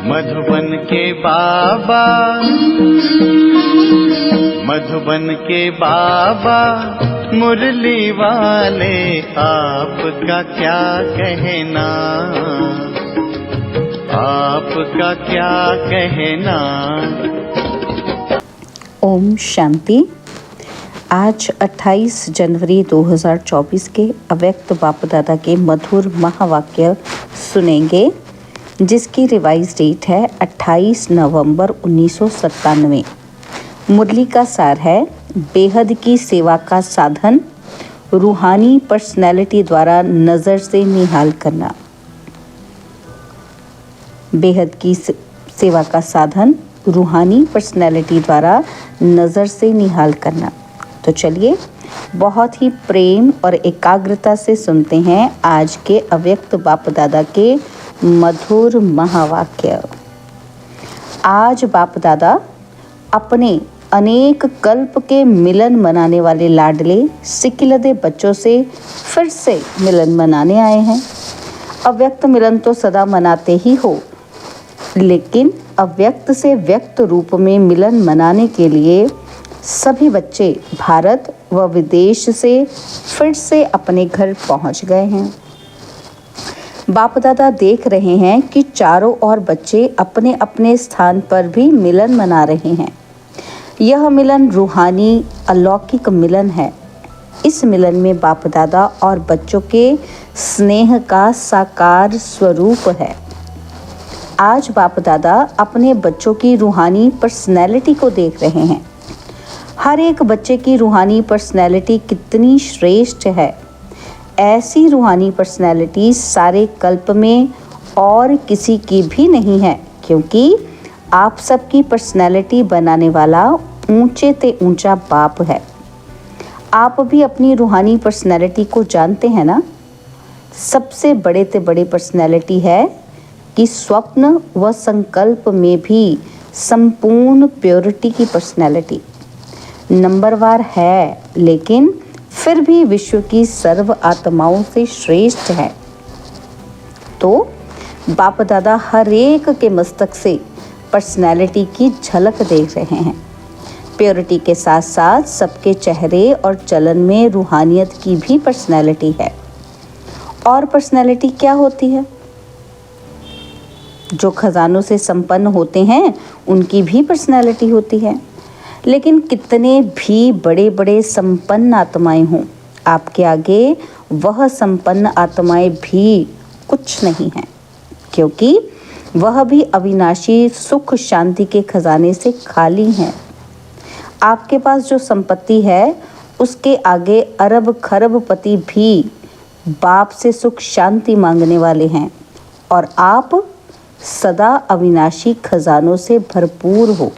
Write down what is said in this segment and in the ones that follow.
मधुबन के बाबा, मधुबन के बाबा मुरली वाले, आपका क्या कहना, आपका क्या कहना। ओम शांति। आज 28 जनवरी 2024 के अव्यक्त बाप दादा के मधुर महावाक्य सुनेंगे, जिसकी रिवाइज डेट है 28 नवंबर 1997। मुरली का सार है, बेहद की सेवा का साधन रूहानी पर्सनैलिटी द्वारा नज़र से निहाल करना। बेहद की सेवा का साधन रूहानी पर्सनैलिटी द्वारा नज़र से निहाल करना। तो चलिए बहुत ही प्रेम और एकाग्रता से सुनते हैं आज के अव्यक्त बाप दादा के मधुर महावाक्य। आज बाप दादा अपने अनेक कल्प के मिलन मनाने वाले लाडले सिकिलदे बच्चों से फिर से मिलन मनाने आए हैं। अव्यक्त मिलन तो सदा मनाते ही हो, लेकिन अव्यक्त से व्यक्त रूप में मिलन मनाने के लिए सभी बच्चे भारत व विदेश से फिर से अपने घर पहुंच गए हैं। बाप दादा देख रहे हैं कि चारों ओर बच्चे अपने अपने स्थान पर भी मिलन मना रहे हैं। यह मिलन रूहानी अलौकिक मिलन है। इस मिलन में बाप दादा और बच्चों के स्नेह का साकार स्वरूप है। आज बाप दादा अपने बच्चों की रूहानी पर्सनैलिटी को देख रहे हैं। हर एक बच्चे की रूहानी पर्सनैलिटी कितनी श्रेष्ठ है। ऐसी रूहानी पर्सनैलिटी सारे कल्प में और किसी की भी नहीं है, क्योंकि आप सबकी पर्सनैलिटी बनाने वाला ऊंचे ते ऊंचा बाप है। आप भी अपनी रूहानी पर्सनैलिटी को जानते हैं ना। सबसे बड़े ते बड़ी पर्सनैलिटी है कि स्वप्न व संकल्प में भी संपूर्ण प्योरिटी की पर्सनैलिटी नंबरवार है, लेकिन फिर भी विश्व की सर्व आत्माओं से श्रेष्ठ है। तो बाप दादा हर एक के मस्तक से पर्सनैलिटी की झलक देख रहे हैं। प्योरिटी के साथ साथ सबके चेहरे और चलन में रूहानियत की भी पर्सनैलिटी है। और पर्सनैलिटी क्या होती है? जो खजानों से संपन्न होते हैं उनकी भी पर्सनैलिटी होती है। लेकिन कितने भी बड़े बड़े संपन्न आत्माएं हों, आपके आगे वह संपन्न आत्माएं भी कुछ नहीं हैं, क्योंकि वह भी अविनाशी सुख शांति के खजाने से खाली हैं। आपके पास जो संपत्ति है उसके आगे अरब खरबपति भी बाप से सुख शांति मांगने वाले हैं, और आप सदा अविनाशी खजानों से भरपूर हो।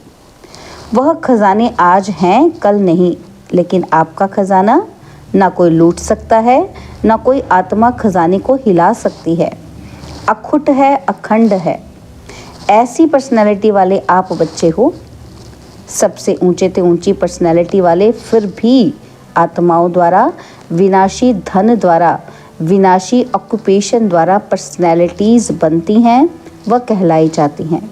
वह खजाने आज हैं, कल नहीं, लेकिन आपका खजाना ना कोई लूट सकता है, ना कोई आत्मा खजाने को हिला सकती है। अखुट है, अखंड है। ऐसी पर्सनैलिटी वाले आप बच्चे हो। सबसे ऊंचे ते ऊंची पर्सनैलिटी वाले फिर भी आत्माओं द्वारा, विनाशी धन द्वारा, विनाशी ऑक्यूपेशन द्वारा पर्सनैलिटीज़ बनती हैं व कहलाई जाती हैं।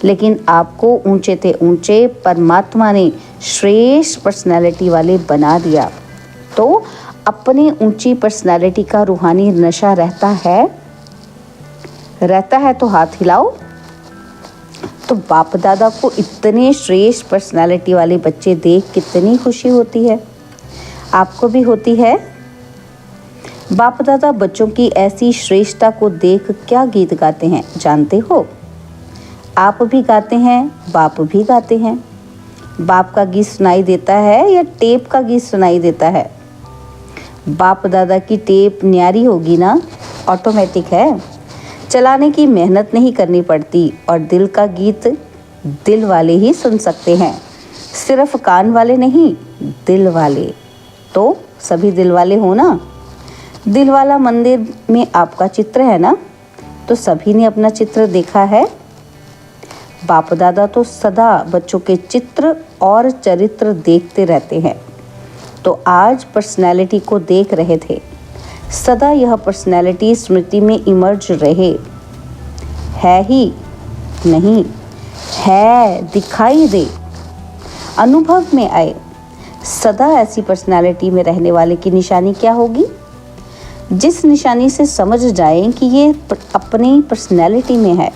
लेकिन आपको ऊंचे ते ऊंचे परमात्मा ने श्रेष्ठ पर्सनैलिटी वाले बना दिया। तो अपनी ऊंची पर्सनैलिटी का रूहानी नशा रहता है तो हाथ हिलाओ। तो बाप दादा को इतने श्रेष्ठ पर्सनैलिटी वाले बच्चे देख कितनी खुशी होती है। आपको भी होती है। बाप दादा बच्चों की ऐसी श्रेष्ठता को देख क्या गीत गाते हैं जानते हो? आप भी गाते हैं, बाप भी गाते हैं। बाप का गीत सुनाई देता है या टेप का गीत सुनाई देता है? बाप दादा की टेप न्यारी होगी ना, ऑटोमेटिक है। चलाने की मेहनत नहीं करनी पड़ती, और दिल का गीत दिल वाले ही सुन सकते हैं, सिर्फ कान वाले नहीं, दिल वाले। तो सभी दिल वाले हो ना। दिल वाला मंदिर में आपका चित्र है ना, तो सभी ने अपना चित्र देखा है। बाप दादा तो सदा बच्चों के चित्र और चरित्र देखते रहते हैं। तो आज पर्सनैलिटी को देख रहे थे। सदा यह पर्सनैलिटी स्मृति में इमर्ज रहे। है ही नहीं है, दिखाई दे, अनुभव में आए। सदा ऐसी पर्सनालिटी में रहने वाले की निशानी क्या होगी? जिस निशानी से समझ जाएं कि ये अपनी पर्सनालिटी में है।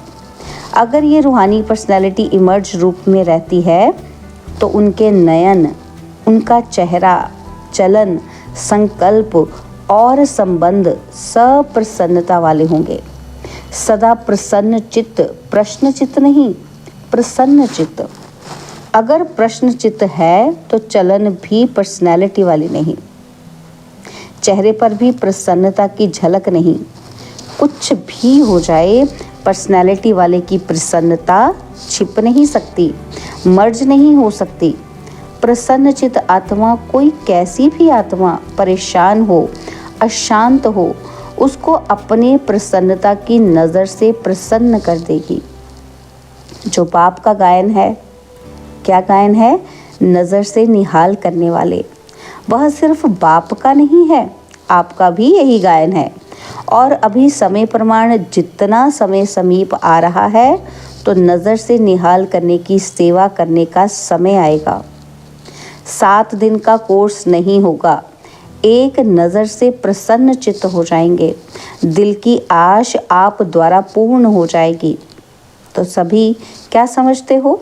अगर ये रूहानी पर्सनालिटी इमर्ज रूप में रहती है तो उनके नयन, उनका चेहरा, चलन, संकल्प और संबंध सब प्रसन्नता वाले होंगे। सदा प्रसन्न चित्त, प्रश्न चित्त नहीं, प्रसन्न चित्त। अगर प्रश्न चित्त है तो चलन भी पर्सनैलिटी वाली नहीं, चेहरे पर भी प्रसन्नता की झलक नहीं। कुछ भी हो जाए, पर्सनैलिटी वाले की प्रसन्नता छिप नहीं सकती, मर्ज नहीं हो सकती। प्रसन्नचित आत्मा, कोई कैसी भी आत्मा परेशान हो, अशांत हो, उसको अपने प्रसन्नता की नज़र से प्रसन्न कर देगी। जो बाप का गायन है, क्या गायन है? नज़र से निहाल करने वाले। वह सिर्फ बाप का नहीं है, आपका भी यही गायन है। और अभी समय प्रमाण जितना समय समीप आ रहा है तो नज़र से निहाल करने की सेवा करने का समय आएगा। 7 दिन का कोर्स नहीं होगा, एक नज़र से प्रसन्न चित्त हो जाएंगे, दिल की आश आप द्वारा पूर्ण हो जाएगी। तो सभी क्या समझते हो?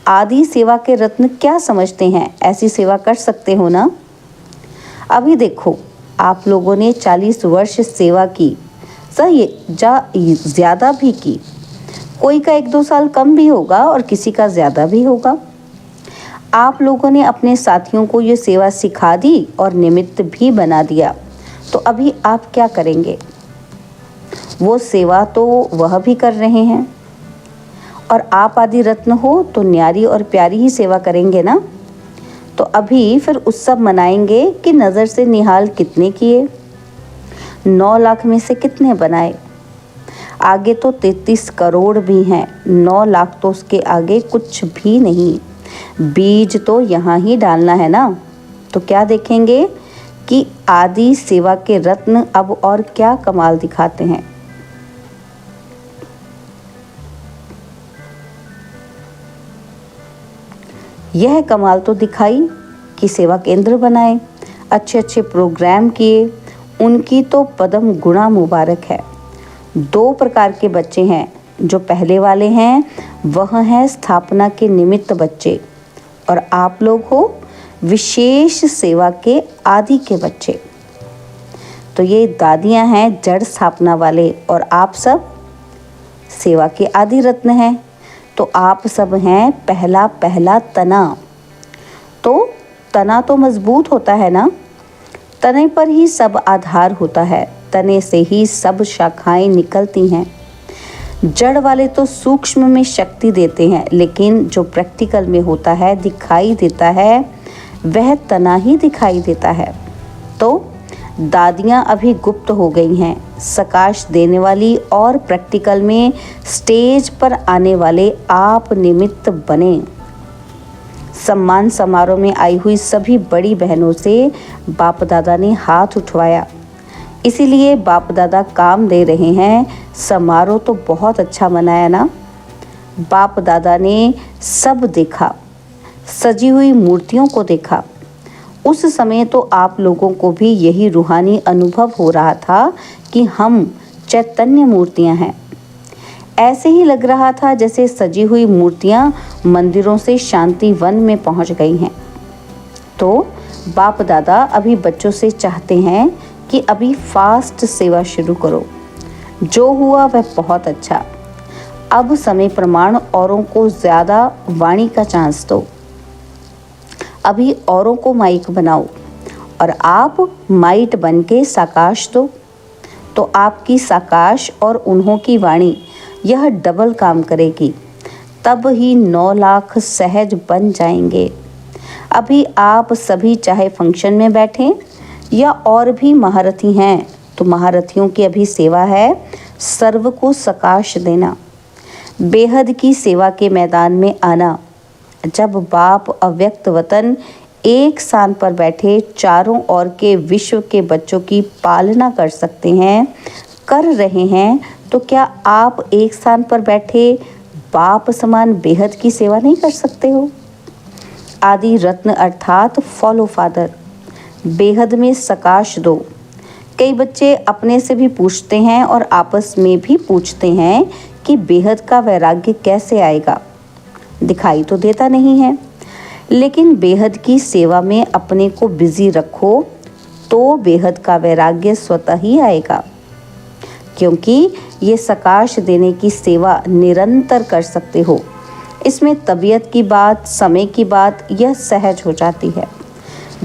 आदि सेवा के रत्न क्या समझते हैं? ऐसी सेवा कर सकते हो ना? अभी देखो, आप लोगों ने 40 वर्ष सेवा की, सही ज़्यादा भी की। कोई का 1-2 साल कम भी होगा और किसी का ज़्यादा भी होगा। आप लोगों ने अपने साथियों को ये सेवा सिखा दी और निमित्त भी बना दिया। तो अभी आप क्या करेंगे? वो सेवा तो वह भी कर रहे हैं और आप आदि रत्न हो तो न्यारी और प्यारी ही सेवा करेंगे ना। तो अभी फिर उत्सव मनाएंगे कि नज़र से निहाल कितने किए, 9 लाख में से कितने बनाए। आगे तो 33 करोड़ भी हैं, 9 लाख तो उसके आगे कुछ भी नहीं। बीज तो यहाँ ही डालना है ना। तो क्या देखेंगे कि आदि सेवा के रत्न अब और क्या कमाल दिखाते हैं। यह कमाल तो दिखाई कि सेवा केंद्र बनाए, अच्छे अच्छे प्रोग्राम किए, उनकी तो पदम गुणा मुबारक है। 2 प्रकार के बच्चे हैं। जो पहले वाले हैं वह हैं स्थापना के निमित्त बच्चे, और आप लोग हो विशेष सेवा के आदि के बच्चे। तो ये दादियाँ हैं जड़ स्थापना वाले, और आप सब सेवा के आदि रत्न हैं। तो आप सब हैं पहला पहला तना। तो तना तो मजबूत होता है ना, तने पर ही सब आधार होता है, तने से ही सब शाखाएं निकलती हैं। जड़ वाले तो सूक्ष्म में शक्ति देते हैं, लेकिन जो प्रैक्टिकल में होता है, दिखाई देता है, वह तना ही दिखाई देता है। तो दादियाँ अभी गुप्त हो गई हैं, सकाश देने वाली, और प्रैक्टिकल में स्टेज पर आने वाले आप निमित्त बने। सम्मान समारोह में आई हुई सभी बड़ी बहनों से बाप दादा ने हाथ उठवाया, इसीलिए बाप दादा काम दे रहे हैं। समारोह तो बहुत अच्छा मनाया ना। बाप दादा ने सब देखा, सजी हुई मूर्तियों को देखा। उस समय तो आप लोगों को भी यही रूहानी अनुभव हो रहा था कि हम चैतन्य मूर्तियां हैं। ऐसे ही लग रहा था जैसे सजी हुई मूर्तियां मंदिरों से शांति वन में पहुंच गई हैं। तो बाप दादा अभी बच्चों से चाहते हैं कि अभी फास्ट सेवा शुरू करो। जो हुआ वह बहुत अच्छा। अब समय प्रमाण औरों को ज़्यादा वाणी का चांस दो। अभी औरों को माइक बनाओ और आप माइट बन के साकाश दो। तो आपकी साकाश और उन्हों की वाणी, यह डबल काम करेगी। तब ही 9 लाख सहज बन जाएंगे। अभी आप सभी चाहे फंक्शन में बैठें या और भी महारथी हैं, तो महारथियों की अभी सेवा है सर्व को सकाश देना, बेहद की सेवा के मैदान में आना। जब बाप अव्यक्त वतन एक स्थान पर बैठे चारों ओर के विश्व के बच्चों की पालना कर सकते हैं, कर रहे हैं, तो क्या आप एक स्थान पर बैठे बाप समान बेहद की सेवा नहीं कर सकते हो? आदि रत्न अर्थात फॉलो फादर, बेहद में सकाश दो। कई बच्चे अपने से भी पूछते हैं और आपस में भी पूछते हैं कि बेहद का वैराग्य कैसे आएगा। दिखाई तो देता नहीं है, लेकिन बेहद की सेवा में अपने को बिजी रखो तो बेहद का वैराग्य स्वतः ही आएगा, क्योंकि ये सकाश देने की सेवा निरंतर कर सकते हो। इसमें तबीयत की बात, समय की बात यह सहज हो जाती है।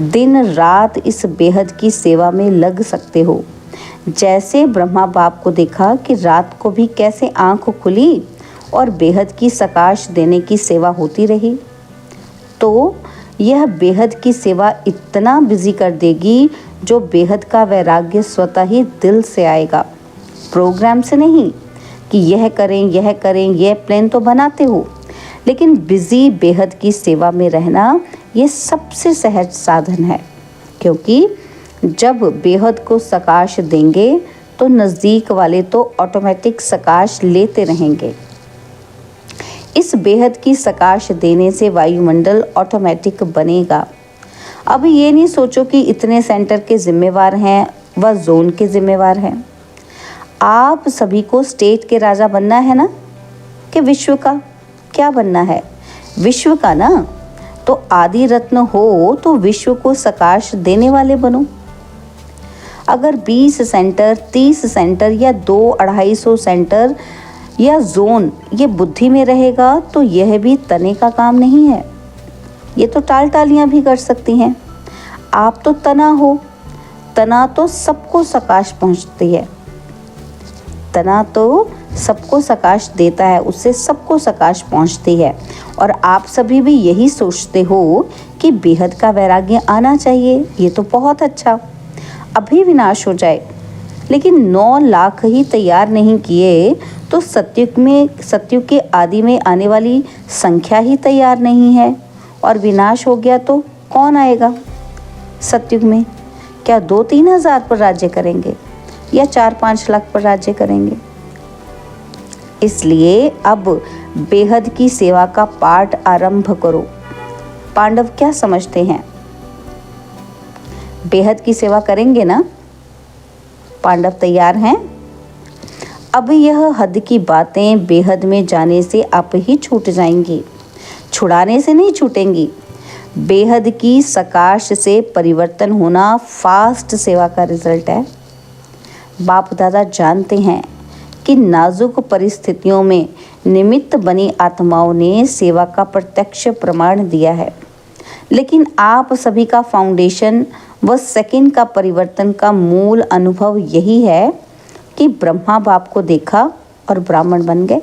दिन रात इस बेहद की सेवा में लग सकते हो। जैसे ब्रह्मा बाप को देखा कि रात को भी कैसे आंख खुली और बेहद की सकाश देने की सेवा होती रही, तो यह बेहद की सेवा इतना बिजी कर देगी जो बेहद का वैराग्य स्वतः ही दिल से आएगा, प्रोग्राम से नहीं कि यह करें यह प्लान तो बनाते हो, लेकिन बिजी बेहद की सेवा में रहना ये सबसे सहज साधन है। क्योंकि जब बेहद को सकाश देंगे तो नज़दीक वाले तो ऑटोमेटिक सकाश लेते रहेंगे। इस बेहद की सकाश देने से वायुमंडल ऑटोमेटिक बनेगा। अब ये नहीं सोचो कि इतने सेंटर के जिम्मेवार हैं व जोन के जिम्मेवार हैं। आप सभी को स्टेट के राजा बनना है ना, कि विश्व का क्या बनना है? विश्व का ना। तो आदि रत्न हो तो विश्व को सकाश देने वाले बनो। अगर 20 सेंटर, 30 सेंटर या 200-250 सेंटर या जोन ये बुद्धि में रहेगा तो यह भी तने का काम नहीं है। ये तो टालियां भी कर सकती हैं। आप तो तना हो, तना तो सबको सकाश पहुंचती है, तना तो सबको सकाश देता है, उससे सबको सकाश पहुंचती है। और आप सभी भी यही सोचते हो कि बेहद का वैराग्य आना चाहिए, ये तो बहुत अच्छा, अभी विनाश हो जाए। लेकिन 9 लाख ही तैयार नहीं किए तो सत्युग के आदि में आने वाली संख्या ही तैयार नहीं है, और विनाश हो गया तो कौन आएगा सत्युग में? क्या 2-3 हज़ार पर राज्य करेंगे या 4-5 लाख पर राज्य करेंगे? इसलिए अब बेहद की सेवा का पाठ आरंभ करो। पांडव क्या समझते हैं? बेहद की सेवा करेंगे ना? पांडव तैयार हैं? अब यह हद की बातें बेहद में जाने से आप ही छूट जाएंगी, छुड़ाने से नहीं छूटेंगी। बेहद की सकाश से परिवर्तन होना फास्ट सेवा का रिजल्ट है। बाप दादा जानते हैं कि नाजुक परिस्थितियों में निमित्त बनी आत्माओं ने सेवा का प्रत्यक्ष प्रमाण दिया है, लेकिन आप सभी का फाउंडेशन व सेकंड का परिवर्तन का मूल अनुभव यही है कि ब्रह्मा बाप को देखा और ब्राह्मण बन गए,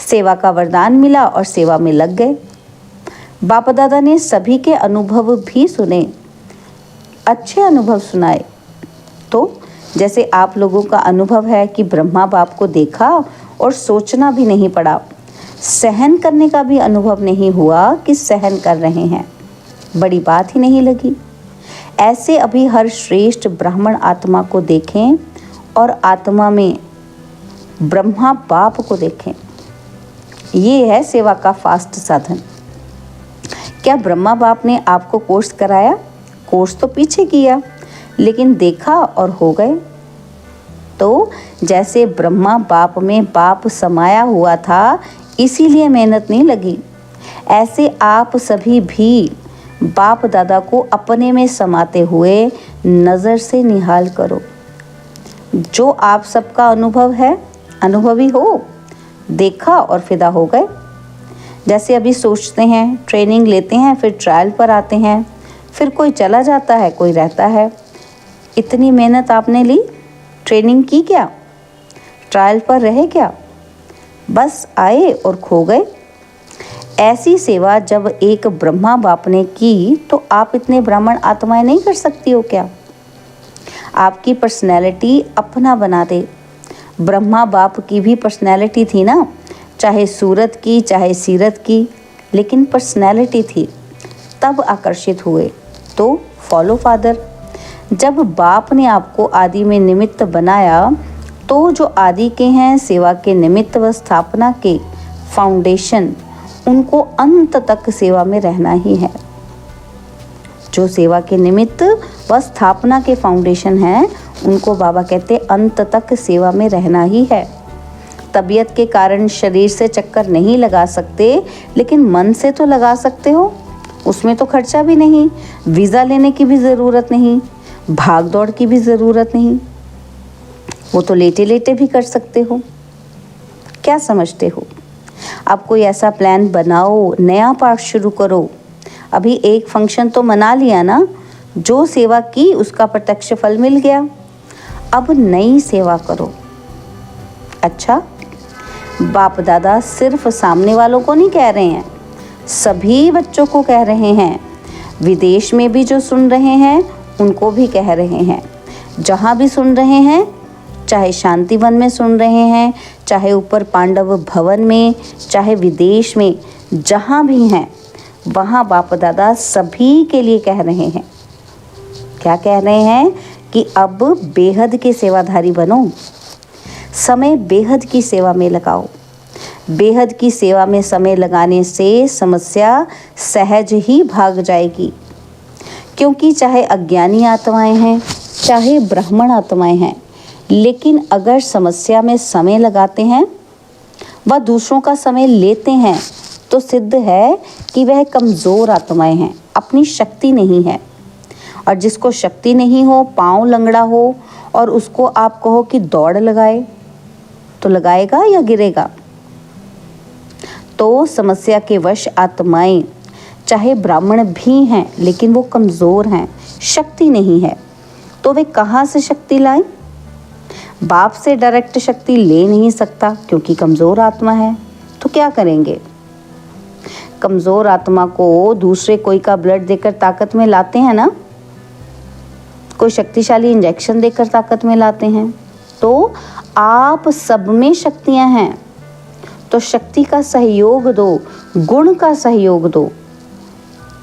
सेवा का वरदान मिला और सेवा में लग गए। बाप दादा ने सभी के अनुभव भी सुने, अच्छे अनुभव सुनाए। तो जैसे आप लोगों का अनुभव है कि ब्रह्मा बाप को देखा और सोचना भी नहीं पड़ा, सहन करने का भी अनुभव नहीं हुआ कि सहन कर रहे हैं, बड़ी बात ही नहीं लगी। ऐसे अभी हर श्रेष्ठ ब्राह्मण आत्मा को देखें और आत्मा में ब्रह्मा बाप को देखें। ये है सेवा का फास्ट साधन। क्या ब्रह्मा बाप ने आपको कोर्स कराया? कोर्स तो पीछे किया, लेकिन देखा और हो गए। तो जैसे ब्रह्मा बाप में बाप समाया हुआ था, इसीलिए मेहनत नहीं लगी, ऐसे आप सभी भी बाप दादा को अपने में समाते हुए नज़र से निहाल करो। जो आप सबका अनुभव है, अनुभवी हो, देखा और फिदा हो गए। जैसे अभी सोचते हैं, ट्रेनिंग लेते हैं, फिर ट्रायल पर आते हैं, फिर कोई चला जाता है, कोई रहता है। इतनी मेहनत आपने ली, ट्रेनिंग की क्या, ट्रायल पर रहे क्या, बस आए और खो गए। ऐसी सेवा जब एक ब्रह्मा बाप ने की तो आप इतने ब्राह्मण आत्माएं नहीं कर सकती हो क्या? आपकी पर्सनैलिटी अपना बना दे। ब्रह्मा बाप की भी पर्सनैलिटी थी ना, चाहे सूरत की चाहे सीरत की, लेकिन पर्सनैलिटी थी, तब आकर्षित हुए। तो फॉलो फादर। जब बाप ने आपको आदि में निमित्त बनाया तो जो आदि के हैं, सेवा के निमित्त व स्थापना के फाउंडेशन, उनको अंत तक सेवा में रहना ही है। जो सेवा के निमित्त व स्थापना के फाउंडेशन हैं, उनको बाबा कहते अंत तक सेवा में रहना ही है। तबीयत के कारण शरीर से चक्कर नहीं लगा सकते, लेकिन मन से तो लगा सकते हो। उसमें तो खर्चा भी नहीं, वीज़ा लेने की भी ज़रूरत नहीं, भाग दौड़ की भी ज़रूरत नहीं। वो तो लेटे लेटे भी कर सकते हो। क्या समझते हो? आप कोई ऐसा प्लान बनाओ, नया पाठ शुरू करो। अभी एक फंक्शन तो मना लिया ना, जो सेवा की उसका प्रत्यक्ष फल मिल गया। अब नई सेवा करो। अच्छा, बाप दादा सिर्फ सामने वालों को नहीं कह रहे हैं, सभी बच्चों को कह रहे हैं। विदेश में भी जो सुन रहे हैं उनको भी कह रहे हैं। जहाँ भी सुन रहे हैं, चाहे शांति वन में सुन रहे हैं, चाहे ऊपर पांडव भवन में, चाहे विदेश में, जहाँ भी हैं वहाँ बाप दादा सभी के लिए कह रहे हैं। क्या कह रहे हैं? कि अब बेहद के सेवाधारी बनो, समय बेहद की सेवा में लगाओ। बेहद की सेवा में समय लगाने से समस्या सहज ही भाग जाएगी, क्योंकि चाहे अज्ञानी आत्माएं हैं, चाहे ब्राह्मण आत्माएं हैं, लेकिन अगर समस्या में समय लगाते हैं व दूसरों का समय लेते हैं तो सिद्ध है कि वह कमज़ोर आत्माएं हैं, अपनी शक्ति नहीं है। और जिसको शक्ति नहीं हो, पाँव लंगड़ा हो, और उसको आप कहो कि दौड़ लगाए, तो लगाएगा या गिरेगा? तो समस्या के वश आत्माएं चाहे ब्राह्मण भी हैं, लेकिन वो कमज़ोर हैं, शक्ति नहीं है, तो वे कहाँ से शक्ति लाएं? बाप से डायरेक्ट शक्ति ले नहीं सकता, क्योंकि कमज़ोर आत्मा है। तो क्या करेंगे? कमज़ोर आत्मा को दूसरे कोई का ब्लड देकर ताकत में लाते हैं ना, कोई शक्तिशाली इंजेक्शन देकर ताकत में लाते हैं। तो आप सब में शक्तियां हैं, तो शक्ति का सहयोग दो, गुण का सहयोग दो।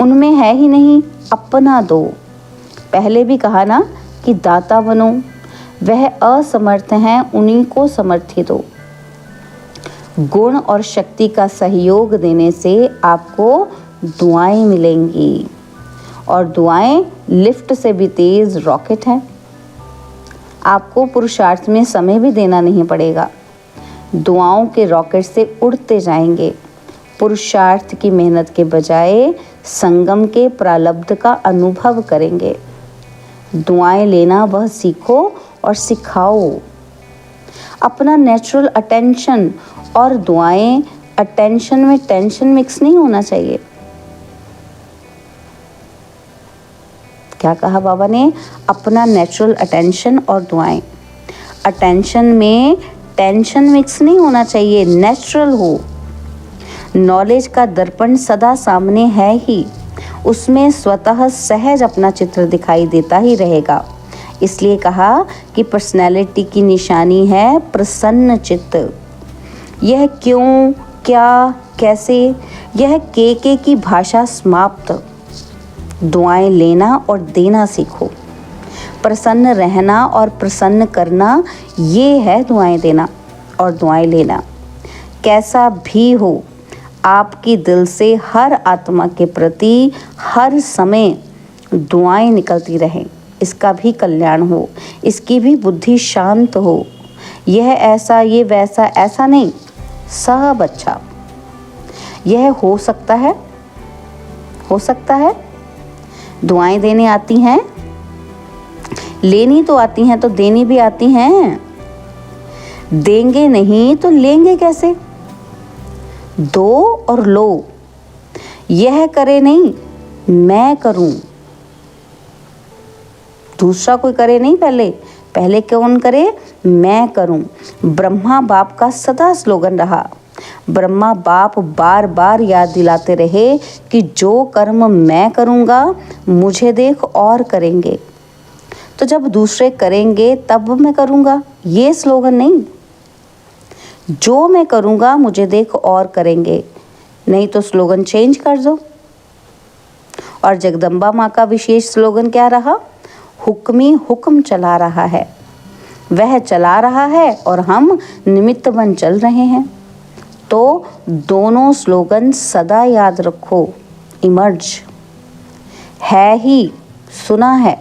उनमें है ही नहीं, अपना दो। पहले भी कहा ना कि दाता बनो, वह असमर्थ हैं, उन्हीं को समर्थी दो। गुण और शक्ति का सहयोग देने से आपको दुआएं मिलेंगी, और दुआएं लिफ्ट से भी तेज रॉकेट हैं। आपको पुरुषार्थ में समय भी देना नहीं पड़ेगा, दुआओं के रॉकेट से उड़ते जाएंगे। पुरुषार्थ की मेहनत के बजाय संगम के प्रारब्ध का अनुभव करेंगे। दुआएं लेना वह सीखो और सिखाओ। अपना नेचुरल अटेंशन और दुआएं, अटेंशन में टेंशन मिक्स नहीं होना चाहिए। क्या कहा बाबा ने? अपना नेचुरल अटेंशन और दुआएं। अटेंशन में टेंशन मिक्स नहीं होना चाहिए, नेचुरल हो। नॉलेज का दर्पण सदा सामने है ही, उसमें स्वतः सहज अपना चित्र दिखाई देता ही रहेगा। इसलिए कहा कि पर्सनैलिटी की निशानी है प्रसन्न चित्त। यह क्यों, क्या, कैसे, यह के की भाषा समाप्त। दुआएं लेना और देना सीखो। प्रसन्न रहना और प्रसन्न करना, ये है दुआएं देना और दुआएं लेना। कैसा भी हो, आपकी दिल से हर आत्मा के प्रति हर समय दुआएं निकलती रहें। इसका भी कल्याण हो, इसकी भी बुद्धि शांत हो। यह ऐसा, ये वैसा, ऐसा नहीं, सब अच्छा। यह हो सकता है, हो सकता है। दुआएं देने आती हैं, लेनी तो आती हैं, तो देनी भी आती हैं। देंगे नहीं तो लेंगे कैसे? दो और लो। यह करे नहीं, मैं करूं। दूसरा कोई करे नहीं, पहले कौन करे? मैं करूं। ब्रह्मा बाप का सदा स्लोगन रहा। ब्रह्मा बाप बार बार याद दिलाते रहे कि जो कर्म मैं करूंगा, मुझे देख और करेंगे। तो जब दूसरे करेंगे तब मैं करूंगा, ये स्लोगन नहीं। जो मैं करूंगा, मुझे देख और करेंगे। नहीं तो स्लोगन चेंज कर दो। और जगदम्बा माँ का विशेष स्लोगन क्या रहा? हुक्मी हुक्म चला रहा है। वह चला रहा है और हम निमित्त बन चल रहे हैं। तो दोनों स्लोगन सदा याद रखो। इमर्ज है ही, सुना है,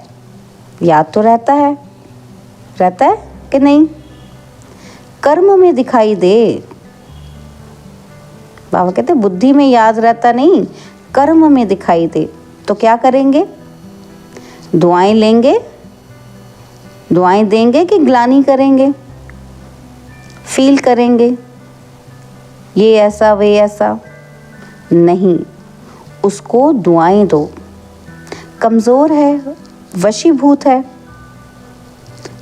याद तो रहता है कि नहीं? कर्म में दिखाई दे। बाबा कहते बुद्धि में याद रहता नहीं, कर्म में दिखाई दे। तो क्या करेंगे? दुआएं लेंगे, दुआएं देंगे कि ग्लानि करेंगे, फील करेंगे ये ऐसा वे ऐसा? नहीं, उसको दुआएं दो। कमज़ोर है, वशीभूत है,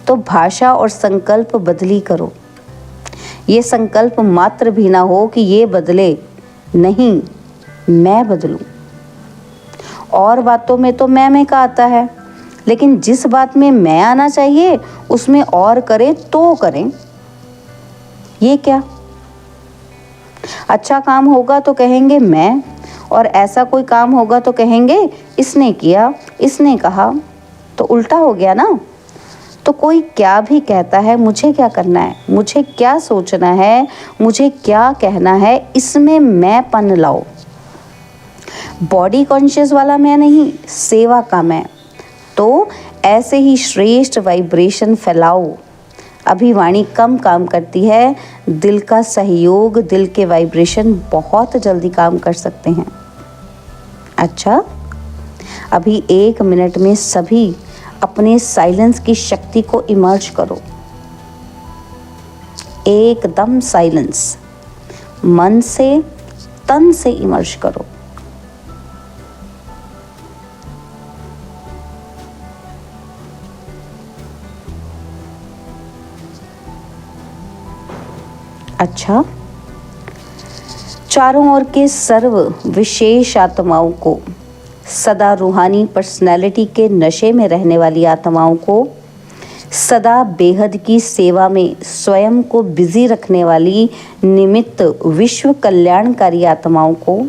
तो भाषा और संकल्प बदली करो। ये संकल्प मात्र भी ना हो कि ये बदले, नहीं, मैं बदलूं। और बातों में तो मैं का आता है, लेकिन जिस बात में मैं आना चाहिए उसमें और करें तो करें। ये क्या? अच्छा काम होगा तो कहेंगे मैं, और ऐसा कोई काम होगा तो कहेंगे इसने किया, इसने कहा। तो उल्टा हो गया ना। तो कोई क्या भी कहता है, मुझे क्या करना है, मुझे क्या सोचना है, मुझे क्या कहना है, इसमें मैंपन लाओ। बॉडी कॉन्शियस वाला मैं नहीं, सेवा का मैं। तो ऐसे ही श्रेष्ठ वाइब्रेशन फैलाओ। अभी वाणी कम काम करती है, दिल का सहयोग, दिल के वाइब्रेशन बहुत जल्दी काम कर सकते हैं। अच्छा, अभी 1 मिनट में सभी अपने साइलेंस की शक्ति को इमर्ज करो। एकदम साइलेंस, मन से तन से इमर्ज करो। अच्छा, चारों ओर के सर्व विशेष आत्माओं को, सदा रूहानी पर्सनैलिटी के नशे में रहने वाली आत्माओं को, सदा बेहद की सेवा में स्वयं को बिजी रखने वाली निमित्त विश्व कल्याणकारी आत्माओं को,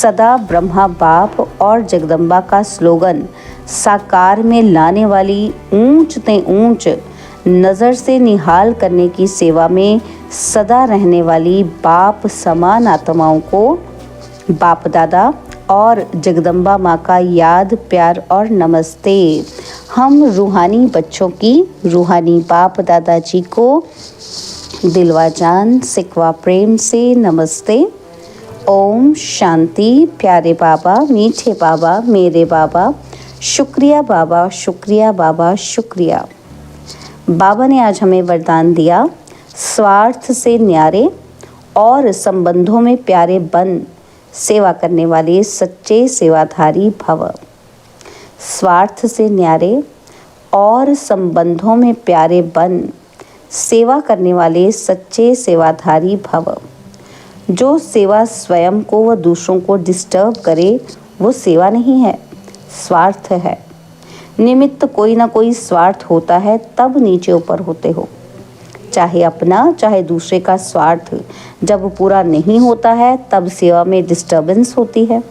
सदा ब्रह्मा बाप और जगदम्बा का स्लोगन साकार में लाने वाली ऊंच ते ऊंच नज़र से निहाल करने की सेवा में सदा रहने वाली बाप समान आत्माओं को, बाप दादा और जगदम्बा माँ का याद, प्यार और नमस्ते। हम रूहानी बच्चों की रूहानी बाप दादाजी को दिलवा जान सिकवा प्रेम से नमस्ते। ओम शांति। प्यारे बाबा, मीठे बाबा, मेरे बाबा, शुक्रिया बाबा, शुक्रिया बाबा, शुक्रिया। बाबा ने आज हमें वरदान दिया, स्वार्थ से न्यारे और संबंधों में प्यारे बन सेवा करने वाले सच्चे सेवाधारी भव। स्वार्थ से न्यारे और संबंधों में प्यारे बन सेवा करने वाले सच्चे सेवाधारी भव। जो सेवा स्वयं को व दूसरों को डिस्टर्ब करे वो सेवा नहीं है, स्वार्थ है। निमित्त कोई ना कोई स्वार्थ होता है, तब नीचे ऊपर होते हो। चाहे अपना चाहे दूसरे का स्वार्थ जब पूरा नहीं होता है तब सेवा में डिस्टर्बेंस होती है।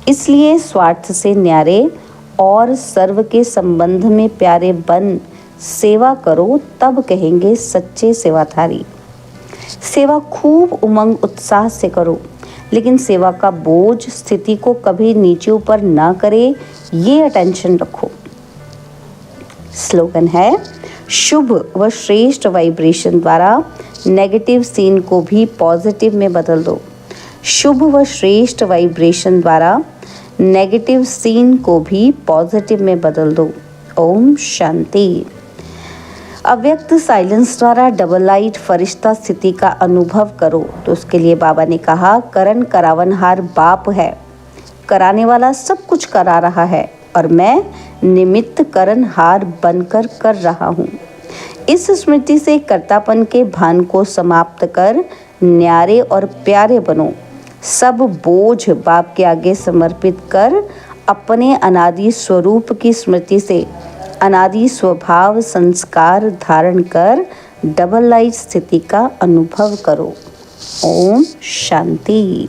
इसलिए स्वार्थ से न्यारे और सर्व के संबंध में प्यारे बन सेवा करो, तब कहेंगे सच्चे सेवाधारी। सेवा खूब उमंग उत्साह से करो, लेकिन सेवा का बोझ स्थिति को कभी नीचे ऊपर ना करे, ये अटेंशन रखो। स्लोगन है, शुभ व श्रेष्ठ वाइब्रेशन द्वारा नेगेटिव सीन को भी पॉजिटिव में बदल दो। शुभ व श्रेष्ठ वाइब्रेशन द्वारा नेगेटिव सीन को भी पॉजिटिव में बदल दो। ओम शांति। अव्यक्त साइलेंस द्वारा डबल लाइट फरिश्ता स्थिति का अनुभव करो। तो उसके लिए बाबा ने कहा, करण करावनहार बाप है, कराने वाला सब कुछ करा रहा है और मैं निमित्त करणहार बनकर कर रहा हूँ। इस स्मृति से कर्तापन के भान को समाप्त कर न्यारे और प्यारे बनो। सब बोझ बाप के आगे समर्पित कर अपने अनादि स्वरूप की स्मृति से अनादि स्वभाव संस्कार धारण कर डबल लाइट स्थिति का अनुभव करो। ओम शांति।